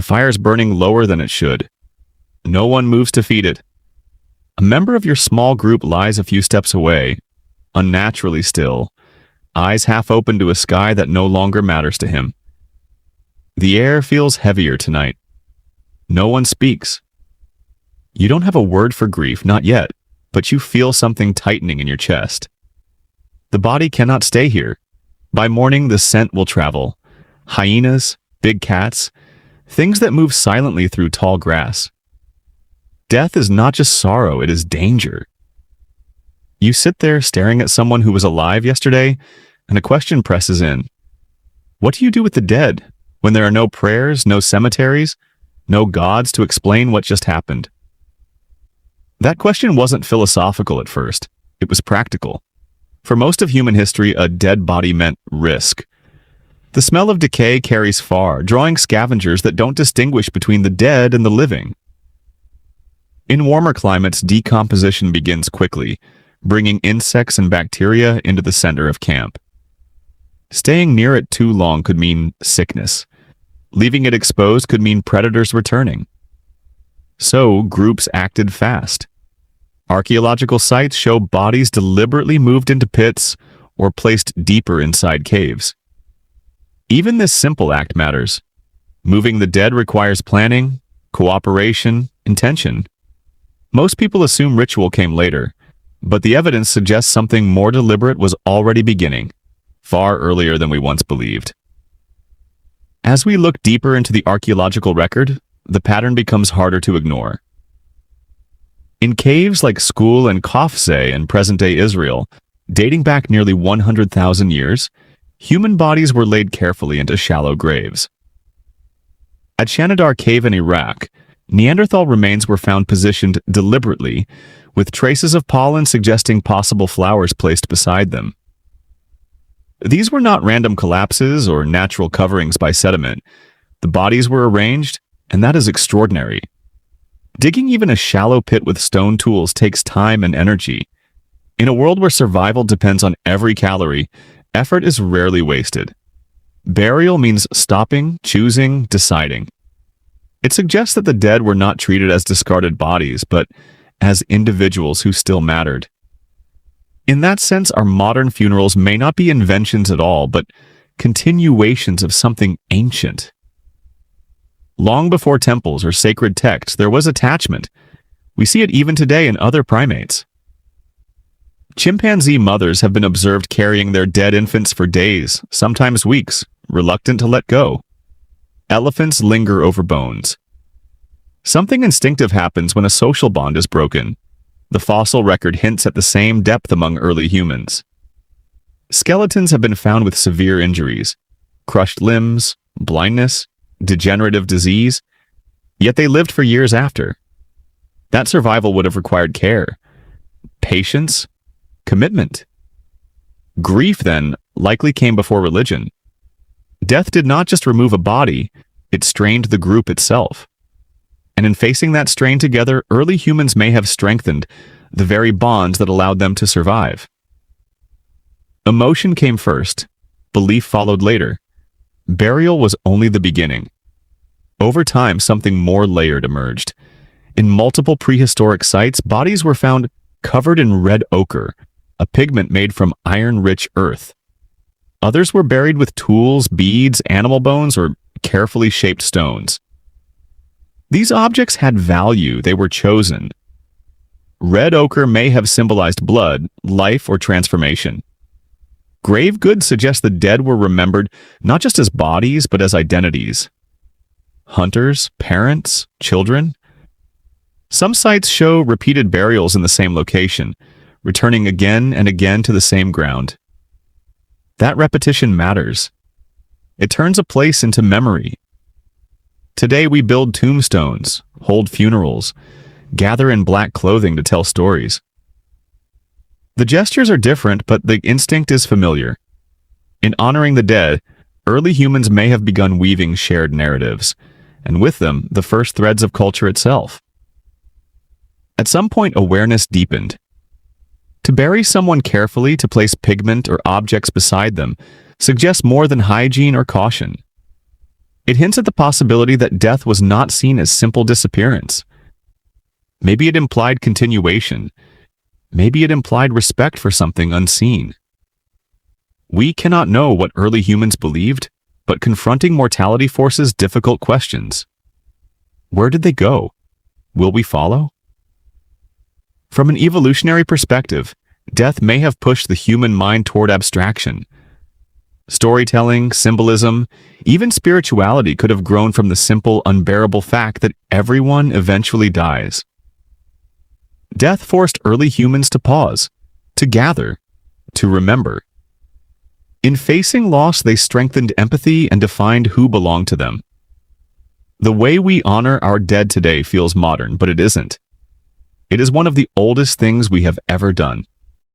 fire's burning lower than it should. No one moves to feed it. A member of your small group lies a few steps away, unnaturally still, eyes half open to a sky that no longer matters to him. The air feels heavier tonight. No one speaks. You don't have a word for grief, not yet, but you feel something tightening in your chest. The body cannot stay here. By morning, the scent will travel. Hyenas, big cats, things that move silently through tall grass. Death is not just sorrow, it is danger. You sit there staring at someone who was alive yesterday, and a question presses in. What do you do with the dead when there are no prayers, no cemeteries, no gods to explain what just happened? That question wasn't philosophical at first. It was practical. For most of human history, a dead body meant risk. The smell of decay carries far, drawing scavengers that don't distinguish between the dead and the living. In warmer climates, decomposition begins quickly, bringing insects and bacteria into the center of camp. Staying near it too long could mean sickness. Leaving it exposed could mean predators returning. So, groups acted fast. Archaeological sites show bodies deliberately moved into pits or placed deeper inside caves. Even this simple act matters. Moving the dead requires planning, cooperation, intention. Most people assume ritual came later, but the evidence suggests something more deliberate was already beginning, far earlier than we once believed. As we look deeper into the archaeological record, the pattern becomes harder to ignore. In caves like Skul and Kafse in present-day Israel, dating back nearly 100,000 years, human bodies were laid carefully into shallow graves. At Shanidar Cave in Iraq, Neanderthal remains were found positioned deliberately, with traces of pollen suggesting possible flowers placed beside them. These were not random collapses or natural coverings by sediment. The bodies were arranged, and that is extraordinary. Digging even a shallow pit with stone tools takes time and energy. In a world where survival depends on every calorie, effort is rarely wasted. Burial means stopping, choosing, deciding. It suggests that the dead were not treated as discarded bodies, but as individuals who still mattered. In that sense, our modern funerals may not be inventions at all, but continuations of something ancient. Long before temples or sacred texts, there was attachment. We see it even today in other primates. Chimpanzee mothers have been observed carrying their dead infants for days, sometimes weeks, reluctant to let go. Elephants linger over bones. Something instinctive happens when a social bond is broken. The fossil record hints at the same depth among early humans. Skeletons have been found with severe injuries, crushed limbs, blindness, degenerative disease, yet they lived for years after. That survival would have required care, patience, commitment. Grief, then, likely came before religion. Death did not just remove a body, it strained the group itself. And in facing that strain together, early humans may have strengthened the very bonds that allowed them to survive. Emotion came first, belief followed later. Burial was only the beginning. Over time, something more layered emerged. In multiple prehistoric sites, bodies were found covered in red ochre, a pigment made from iron-rich earth. Others were buried with tools, beads, animal bones, or carefully shaped stones. These objects had value, they were chosen. Red ochre may have symbolized blood, life, or transformation. Grave goods suggest the dead were remembered not just as bodies, but as identities. Hunters, parents, children. Some sites show repeated burials in the same location, returning again and again to the same ground. That repetition matters. It turns a place into memory. Today we build tombstones, hold funerals, gather in black clothing to tell stories. The gestures are different, but the instinct is familiar. In honoring the dead, early humans may have begun weaving shared narratives, and with them, the first threads of culture itself. At some point, awareness deepened. To bury someone carefully, to place pigment or objects beside them, suggests more than hygiene or caution. It hints at the possibility that death was not seen as simple disappearance. Maybe it implied continuation. Maybe it implied respect for something unseen. We cannot know what early humans believed, but confronting mortality forces difficult questions. Where did they go? Will we follow? From an evolutionary perspective, death may have pushed the human mind toward abstraction. Storytelling, symbolism, even spirituality could have grown from the simple, unbearable fact that everyone eventually dies. Death forced early humans to pause, to gather, to remember. In facing loss, they strengthened empathy and defined who belonged to them. The way we honor our dead today feels modern, but it isn't. It is one of the oldest things we have ever done.